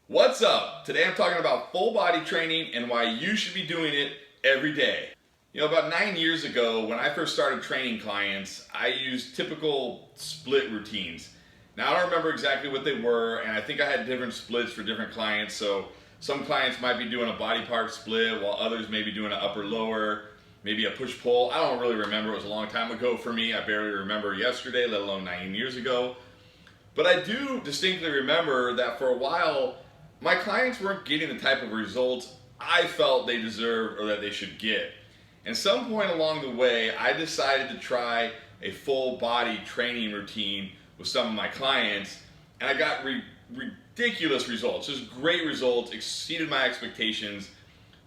What's up? Today I'm talking about full body training and why you should be doing it every day. About 9 years ago when I first started training clients, I used typical split routines. Now I don't remember exactly what they were, and I think I had different splits for different clients. So some clients might be doing a body part split while others may be doing an upper lower, maybe a push pull. I don't really remember. It was a long time ago for me. I barely remember yesterday, let alone 9 years ago. But I do distinctly remember that for a while, my clients weren't getting the type of results I felt they deserved or that they should get. And some point along the way, I decided to try a full body training routine with some of my clients, and I got ridiculous results, just great results, exceeded my expectations.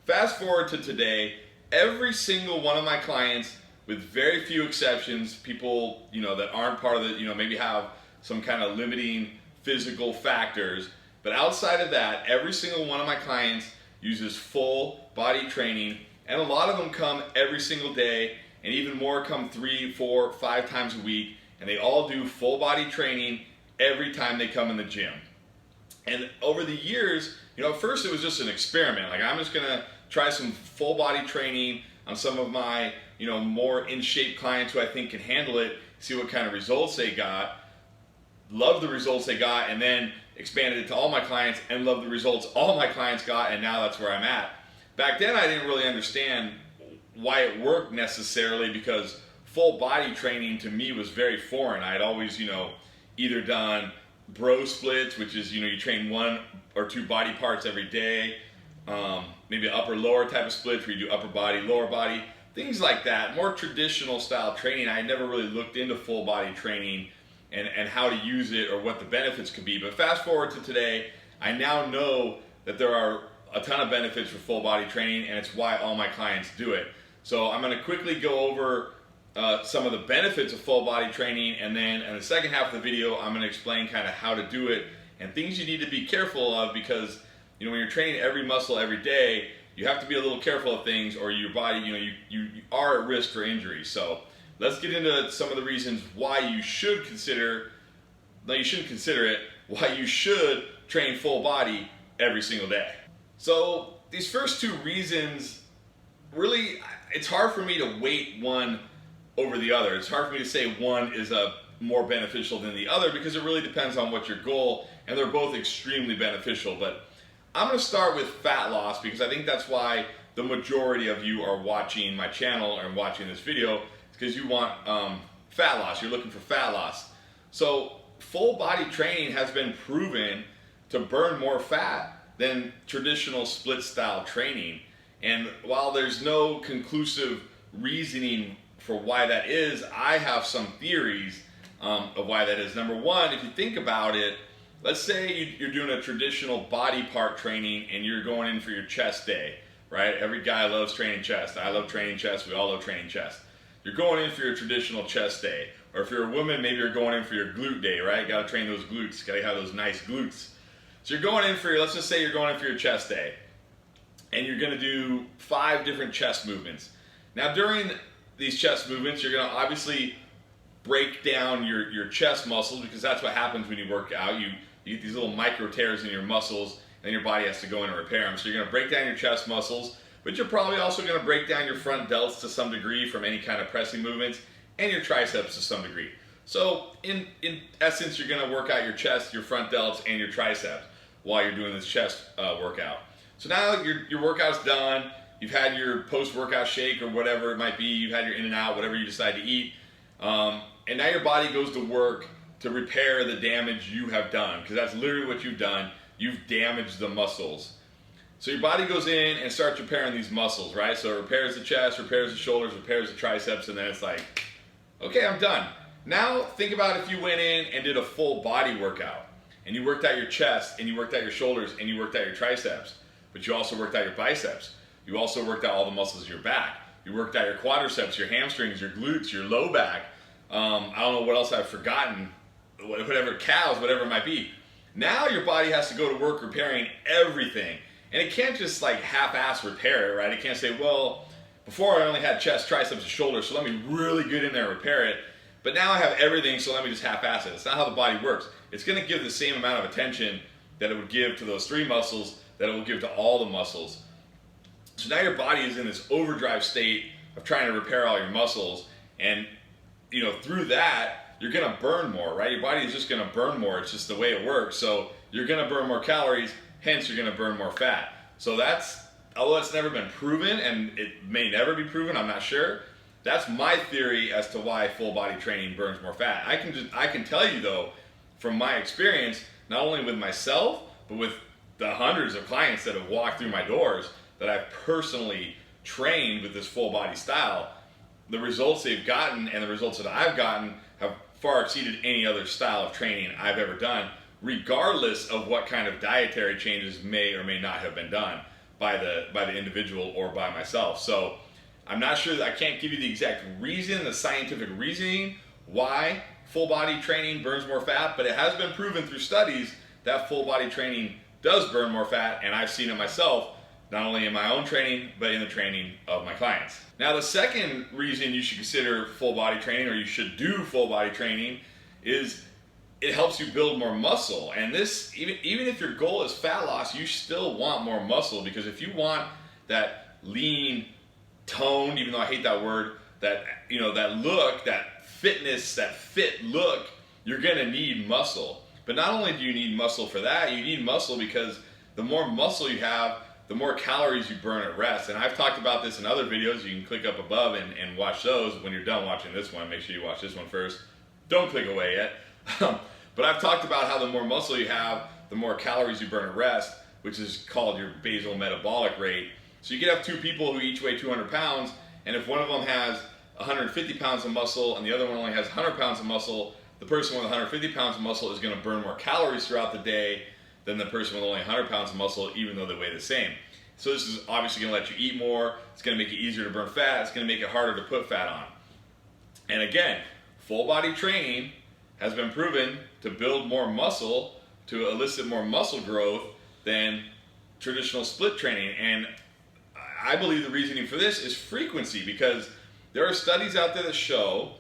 Fast forward to today, every single one of my clients, with very few exceptions, people that aren't part of the, maybe have some kind of limiting physical factors, but outside of that, every single one of my clients uses full body training, and a lot of them come every single day, and even more come 3, 4, 5 times a week, and they all do full body training every time they come in the gym. And over the years, at first it was just an experiment. Like, I'm just gonna try some full body training on some of my, more in shape clients who I think can handle it, see what kind of results they got. Love the results they got, and then expanded it to all my clients and loved the results all my clients got, and now that's where I'm at. Back then I didn't really understand why it worked necessarily, because full body training to me was very foreign. I had always either done bro splits, which is you train 1 or 2 body parts every day, maybe an upper lower type of split where you do upper body, lower body, things like that, more traditional style training. I never really looked into full body training and how to use it or what the benefits could be. But fast forward to today, I now know that there are a ton of benefits for full body training, and it's why all my clients do it. So I'm going to quickly go over some of the benefits of full body training, and then in the second half of the video I'm going to explain kind of how to do it and things you need to be careful of, because when you're training every muscle every day, you have to be a little careful of things, or your body, you are at risk for injury. So let's get into some of the reasons why you should consider, no, you shouldn't consider it, why you should train full body every single day. So these first 2 reasons, really, it's hard for me to weight one over the other. It's hard for me to say one is more beneficial than the other, because it really depends on what your goal, and they're both extremely beneficial. But I'm going to start with fat loss, because I think that's why the majority of you are watching my channel and watching this video, because you want fat loss. You're looking for fat loss. So full body training has been proven to burn more fat than traditional split style training. And while there's no conclusive reasoning for why that is, I have some theories of why that is. Number one, if you think about it, let's say you're doing a traditional body part training and you're going in for your chest day, right? Every guy loves training chest. I love training chest. We all love training chest. You're going in for your traditional chest day. Or if you're a woman, maybe you're going in for your glute day, right? You gotta train those glutes, gotta have those nice glutes. So you're going in for let's just say you're going in for your chest day, and you're gonna do 5 different chest movements. Now during these chest movements, you're gonna obviously break down your chest muscles, because that's what happens when you work out. You get these little micro tears in your muscles, and your body has to go in and repair them. So you're gonna break down your chest muscles, but you're probably also going to break down your front delts to some degree from any kind of pressing movements, and your triceps to some degree. So in essence, you're going to work out your chest, your front delts, and your triceps while you're doing this chest workout. So now your workout's done. You've had your post-workout shake or whatever it might be. You've had your in and out, whatever you decide to eat. And now your body goes to work to repair the damage you have done, because that's literally what you've done. You've damaged the muscles. So your body goes in and starts repairing these muscles, right? So it repairs the chest, repairs the shoulders, repairs the triceps, and then it's like, okay, I'm done. Now think about if you went in and did a full body workout, and you worked out your chest, and you worked out your shoulders, and you worked out your triceps, but you also worked out your biceps. You also worked out all the muscles of your back. You worked out your quadriceps, your hamstrings, your glutes, your low back. I don't know what else I've forgotten, whatever, calves, whatever it might be. Now your body has to go to work repairing everything. And it can't just like half-ass repair it, right? It can't say, well, before I only had chest, triceps, and shoulders, so let me really get in there and repair it. But now I have everything, so let me just half-ass it. It's not how the body works. It's going to give the same amount of attention that it would give to those 3 muscles that it will give to all the muscles. So now your body is in this overdrive state of trying to repair all your muscles, and through that you're gonna burn more, right? Your body is just gonna burn more. It's just the way it works. So you're gonna burn more calories, hence you're gonna burn more fat. So that's, although it's never been proven, and it may never be proven, I'm not sure. That's my theory as to why full body training burns more fat. I can tell you though, from my experience, not only with myself, but with the hundreds of clients that have walked through my doors that I've personally trained with this full body style, the results they've gotten and the results that I've gotten have far exceeded any other style of training I've ever done, regardless of what kind of dietary changes may or may not have been done by the individual or by myself. So I'm not sure, I can't give you the exact reason, the scientific reasoning why full body training burns more fat, but it has been proven through studies that full body training does burn more fat, and I've seen it myself, not only in my own training, but in the training of my clients. Now, the second reason you should consider full body training, or you should do full body training, is it helps you build more muscle. And this, even if your goal is fat loss, you still want more muscle, because if you want that lean, toned, even though I hate that word, that that look, that fitness, that fit look, you're gonna need muscle. But not only do you need muscle for that, you need muscle because the more muscle you have, the more calories you burn at rest. And I've talked about this in other videos. You can click up above and watch those. When you're done watching this one, make sure you watch this one first. Don't click away yet. But I've talked about how the more muscle you have, the more calories you burn at rest, which is called your basal metabolic rate. So you could have 2 people who each weigh 200 pounds, and if one of them has 150 pounds of muscle and the other one only has 100 pounds of muscle, the person with 150 pounds of muscle is going to burn more calories throughout the day than the person with only 100 pounds of muscle, even though they weigh the same. So this is obviously going to let you eat more. It's going to make it easier to burn fat. It's going to make it harder to put fat on. And again, full body training has been proven to build more muscle, to elicit more muscle growth than traditional split training. And I believe the reasoning for this is frequency, because there are studies out there that show,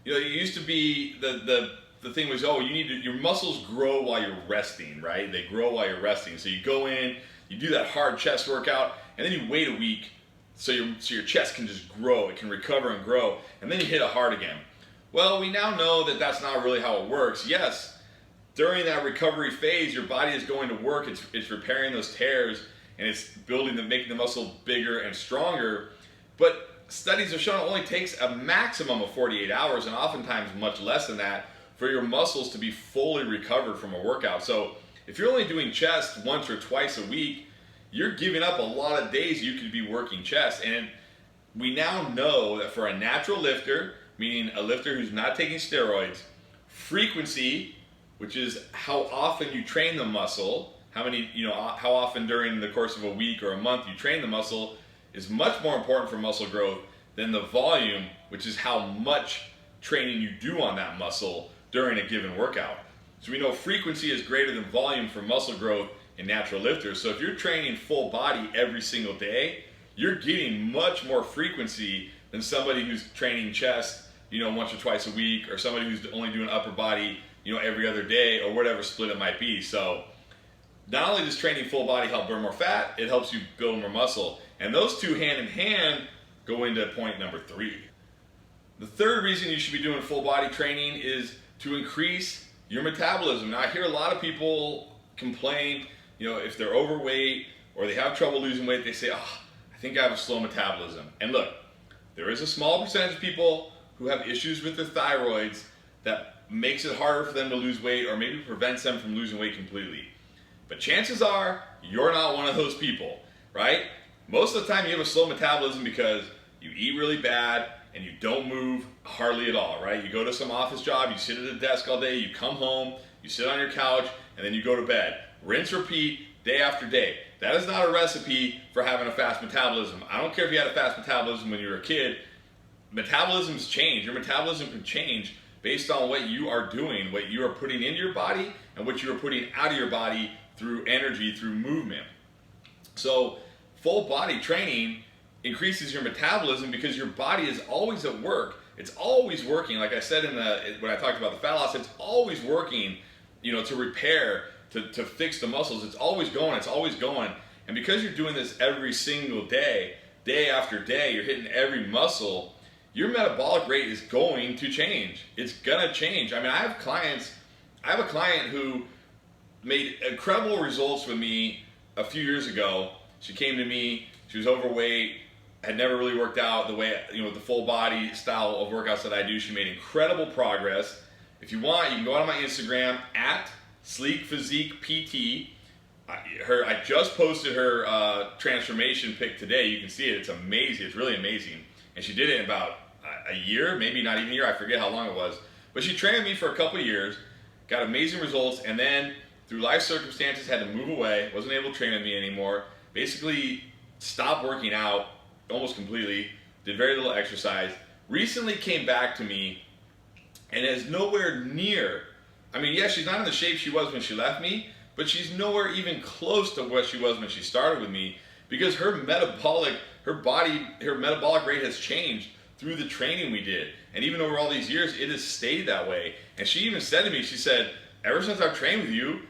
it used to be the thing was, oh, your muscles grow while you're resting, right? They grow while you're resting. So you go in, you do that hard chest workout, and then you wait a week so your chest can just grow. It can recover and grow, and then you hit it hard again. Well, we now know that that's not really how it works. Yes, during that recovery phase, your body is going to work. It's repairing those tears, and it's making the muscle bigger and stronger. But studies have shown it only takes a maximum of 48 hours, and oftentimes much less than that, for your muscles to be fully recovered from a workout. So if you're only doing chest once or twice a week, you're giving up a lot of days you could be working chest. And we now know that for a natural lifter, meaning a lifter who's not taking steroids, frequency, which is how often you train the muscle, how often during the course of a week or a month you train the muscle, is much more important for muscle growth than the volume, which is how much training you do on that muscle during a given workout. So we know frequency is greater than volume for muscle growth in natural lifters. So if you're training full body every single day, you're getting much more frequency than somebody who's training chest, once or twice a week, or somebody who's only doing upper body, every other day, or whatever split it might be. So not only does training full body help burn more fat, it helps you build more muscle. And those two hand in hand go into point number 3. The third reason you should be doing full body training is to increase your metabolism. Now, I hear a lot of people complain, if they're overweight or they have trouble losing weight, they say, oh, I think I have a slow metabolism. And look, there is a small percentage of people who have issues with their thyroids that makes it harder for them to lose weight, or maybe prevents them from losing weight completely. But chances are you're not one of those people, right? Most of the time you have a slow metabolism because you eat really bad and you don't move hardly at all, right? You go to some office job, you sit at a desk all day, you come home, you sit on your couch, and then you go to bed. Rinse, repeat, day after day. That is not a recipe for having a fast metabolism. I don't care if you had a fast metabolism when you were a kid. Metabolisms change. Your metabolism can change based on what you are doing, what you are putting into your body, and what you are putting out of your body through energy, through movement. So full body training increases your metabolism because your body is always at work. It's always working. Like I said when I talked about the fat loss, it's always working, to repair, to fix the muscles. It's always going, it's always going. And because you're doing this every single day, day after day, you're hitting every muscle, your metabolic rate is going to change. It's gonna change. I mean, I have a client who made incredible results with me a few years ago. She came to me, she was overweight, had never really worked out the way, the full body style of workouts that I do. She made incredible progress. If you want, you can go on my Instagram at Sleek Physique PT. I just posted her transformation pic today. You can see it. It's amazing. It's really amazing. And she did it in about a year, maybe not even a year. I forget how long it was. But she trained me for a couple of years, got amazing results, and then through life circumstances had to move away, wasn't able to train with me anymore, basically stopped working out almost completely, did very little exercise, recently came back to me and is nowhere near, I mean, yeah, she's not in the shape she was when she left me, but she's nowhere even close to what she was when she started with me, because her metabolic rate has changed through the training we did. And even over all these years, it has stayed that way. And she even said to me, she said, ever since I've trained with you,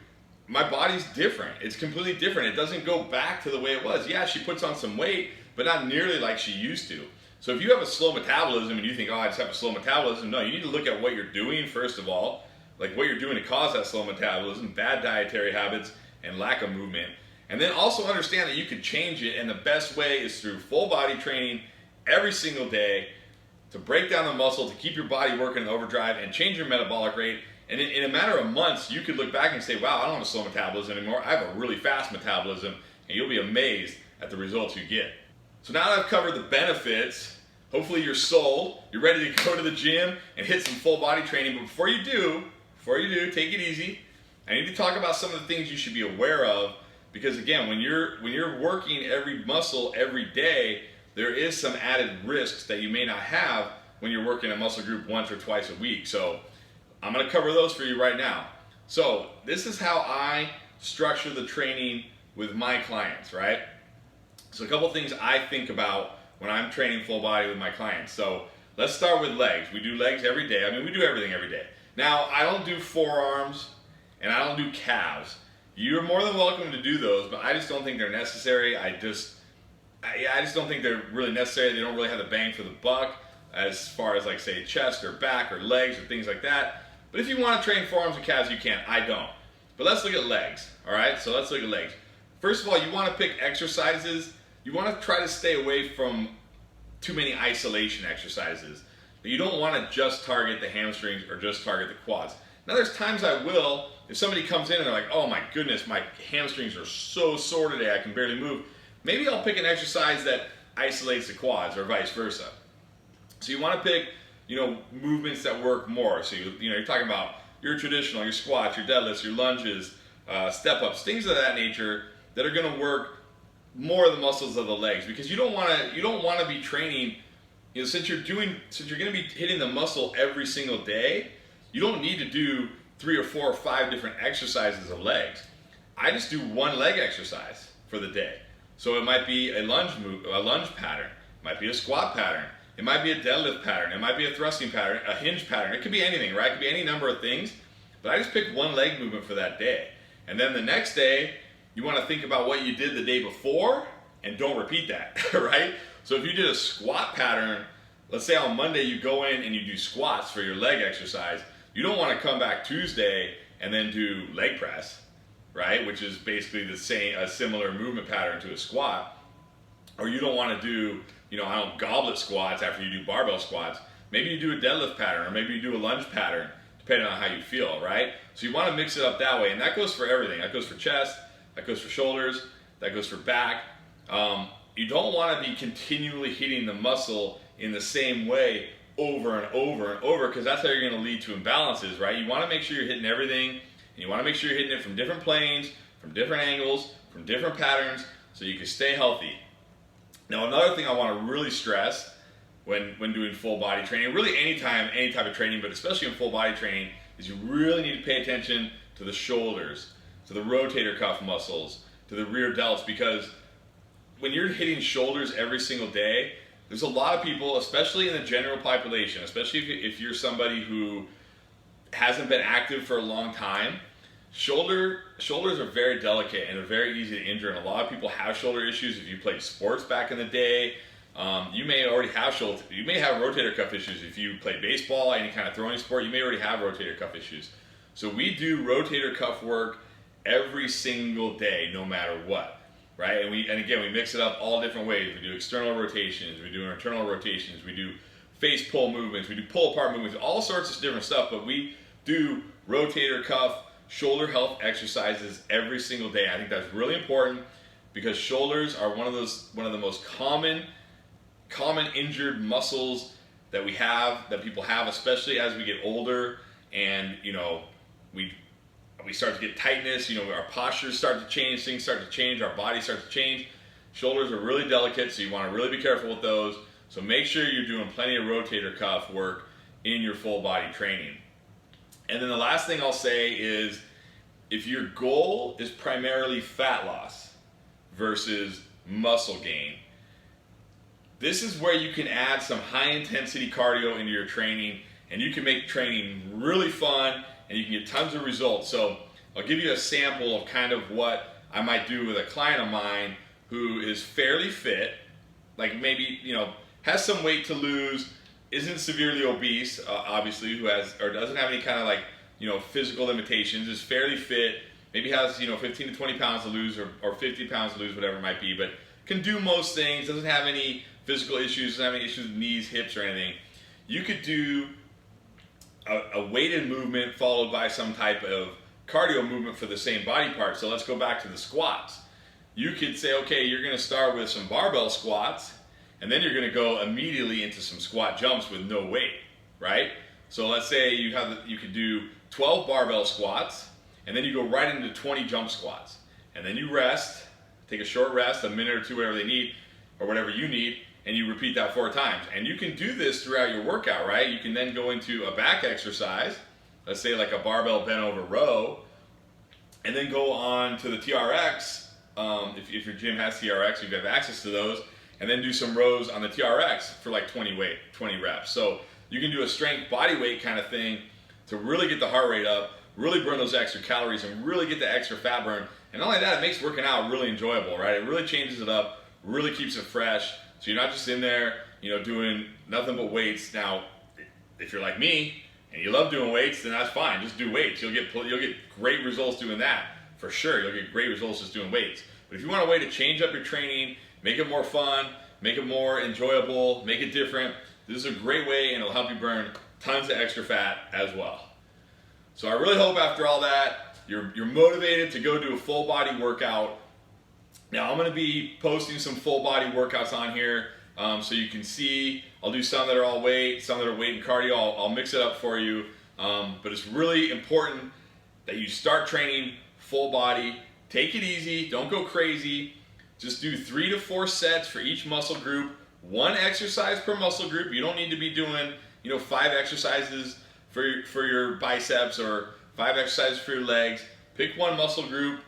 my body's different. It's completely different. It doesn't go back to the way it was. Yeah, she puts on some weight, but not nearly like she used to. So if you have a slow metabolism and you think, oh, I just have a slow metabolism, no, you need to look at what you're doing first of all, like what you're doing to cause that slow metabolism, bad dietary habits, and lack of movement. And then also understand that you can change it, and the best way is through full body training every single day to break down the muscle, to keep your body working in overdrive and change your metabolic rate. And in a matter of months, you could look back and say, wow, I don't have a slow metabolism anymore. I have a really fast metabolism, and you'll be amazed at the results you get. So now that I've covered the benefits, hopefully you're sold, you're ready to go to the gym and hit some full body training. But before you do, take it easy. I need to talk about some of the things you should be aware of, because again, when you're working every muscle every day, there is some added risks that you may not have when you're working a muscle group once or twice a week. So I'm going to cover those for you right now. So this is how I structure the training with my clients, right? So a couple things I think about when I'm training full body with my clients. So let's start with legs. We do legs every day. I mean, we do everything every day. Now, I don't do forearms and I don't do calves. You're more than welcome to do those, but I just don't think they're necessary. I just don't think they're really necessary. They don't really have the bang for the buck as far as like say chest or back or legs or things like that. But if you want to train forearms and calves, you can. I don't. But let's look at legs, all right? So let's look at legs. First of all, you want to pick exercises. You want to try to stay away from too many isolation exercises. You don't want to just target the hamstrings or just target the quads. Now there's times I will, if somebody comes in and they're like, oh my goodness, my hamstrings are so sore today, I can barely move. Maybe I'll pick an exercise that isolates the quads or vice versa. So you want to pick, movements that work more. So you're talking about your traditional, your squats, your deadlifts, your lunges, step-ups, things of that nature that are going to work more of the muscles of the legs, because you don't want to be training, since you're going to be hitting the muscle every single day, you don't need to do 3 or 4 or 5 different exercises of legs. I just do one leg exercise for the day. So it might be a lunge pattern, it might be a squat pattern, it might be a deadlift pattern, it might be a thrusting pattern, a hinge pattern. It could be anything, right? It could be any number of things, but I just pick one leg movement for that day. And then the next day, you want to think about what you did the day before and don't repeat that, right? So if you did a squat pattern, let's say on Monday you go in and you do squats for your leg exercise, you don't want to come back Tuesday and then do leg press, right? Which is basically a similar movement pattern to a squat. Or you don't want to do, goblet squats after you do barbell squats. Maybe you do a deadlift pattern, or maybe you do a lunge pattern, depending on how you feel, right? So you want to mix it up that way, and that goes for everything. That goes for chest, that goes for shoulders, that goes for back. You don't want to be continually hitting the muscle in the same way over and over and over, because that's how you're going to lead to imbalances, right? You want to make sure you're hitting everything, and you want to make sure you're hitting it from different planes, from different angles, from different patterns, so you can stay healthy. Now, another thing I want to really stress when doing full body training, really any type of training, but especially in full body training, is you really need to pay attention to the shoulders, to the rotator cuff muscles, to the rear delts, because when you're hitting shoulders every single day, there's a lot of people, especially in the general population, especially if you're somebody who hasn't been active for a long time, Shoulders are very delicate and they're very easy to injure, and a lot of people have shoulder issues. If you played sports back in the day, you may already have you may have rotator cuff issues. If you play baseball, any kind of throwing sport, you may already have rotator cuff issues. So we do rotator cuff work every single day, no matter what, right? And again, we mix it up all different ways. We do external rotations, we do internal rotations, we do face pull movements, we do pull apart movements, all sorts of different stuff. But we do rotator cuff, shoulder health exercises every single day. I think that's really important because shoulders are one of the most common injured muscles that people have, especially as we get older, and we start to get tightness, our postures start to change, things start to change, our body starts to change. Shoulders are really delicate, so you want to really be careful with those. So make sure you're doing plenty of rotator cuff work in your full body training. And then the last thing I'll say is, if your goal is primarily fat loss versus muscle gain, this is where you can add some high intensity cardio into your training, and you can make training really fun and you can get tons of results. So I'll give you a sample of kind of what I might do with a client of mine who is fairly fit, like maybe, has some weight to lose, isn't severely obese, obviously, who has, or doesn't have any kind of physical limitations, is fairly fit, maybe has, 15 to 20 pounds to lose or 50 pounds to lose, whatever it might be, but can do most things, doesn't have any physical issues, doesn't have any issues with knees, hips, or anything. You could do a weighted movement followed by some type of cardio movement for the same body part. So let's go back to the squats. You could say, okay, you're going to start with some barbell squats, and then you're going to go immediately into some squat jumps with no weight, right? So let's say you could do 12 barbell squats, and then you go right into 20 jump squats, and then you rest, take a short rest, a minute or two, whatever they need, or whatever you need, and you repeat that 4 times. And you can do this throughout your workout, right? You can then go into a back exercise, let's say like a barbell bent over row, and then go on to the TRX, if your gym has TRX, you have access to those, and then do some rows on the TRX for like 20 reps. So you can do a strength body weight kind of thing to really get the heart rate up, really burn those extra calories, and really get the extra fat burn. And not only that, it makes working out really enjoyable, right? It really changes it up, really keeps it fresh. So you're not just in there, doing nothing but weights. Now, if you're like me and you love doing weights, then that's fine. Just do weights. You'll get great results doing that, for sure. You'll get great results just doing weights. But if you want a way to change up your training, make it more fun, make it more enjoyable, make it different, this is a great way, and it'll help you burn tons of extra fat as well. So I really hope after all that, you're motivated to go do a full body workout. Now I'm going to be posting some full body workouts on here so you can see. I'll do some that are all weight, some that are weight and cardio. I'll mix it up for you. But it's really important that you start training full body. Take it easy, don't go crazy. Just do 3 to 4 sets for each muscle group, 1 exercise per muscle group. You don't need to be doing 5 exercises for your biceps or 5 exercises for your legs. Pick 1 muscle group.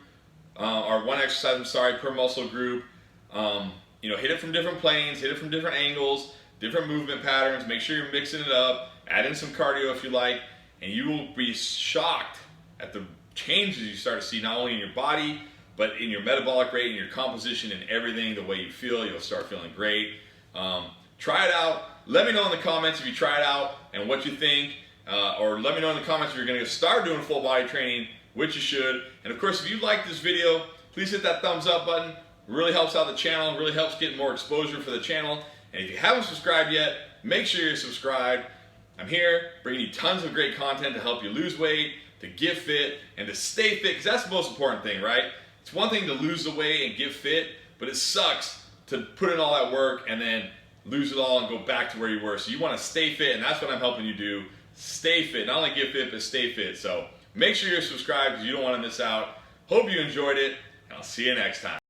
Or 1 exercise, per muscle group. Hit it from different planes, hit it from different angles, different movement patterns. Make sure you're mixing it up. Add in some cardio if you like, and you will be shocked at the changes you start to see, not only in your body, but in your metabolic rate, in your composition, and everything, the way you feel. You'll start feeling great. Try it out. Let me know in the comments if you try it out and what you think. Or let me know in the comments if you're going to start doing full body training, which you should. And of course, if you like this video, please hit that thumbs up button. It really helps out the channel. It really helps get more exposure for the channel. And if you haven't subscribed yet, make sure you're subscribed. I'm here bringing you tons of great content to help you lose weight, to get fit, and to stay fit, because that's the most important thing, right? It's one thing to lose the weight and get fit, but it sucks to put in all that work and then lose it all and go back to where you were. So you want to stay fit, and that's what I'm helping you do. Stay fit. Not only get fit, but stay fit. So make sure you're subscribed because you don't want to miss out. Hope you enjoyed it, and I'll see you next time.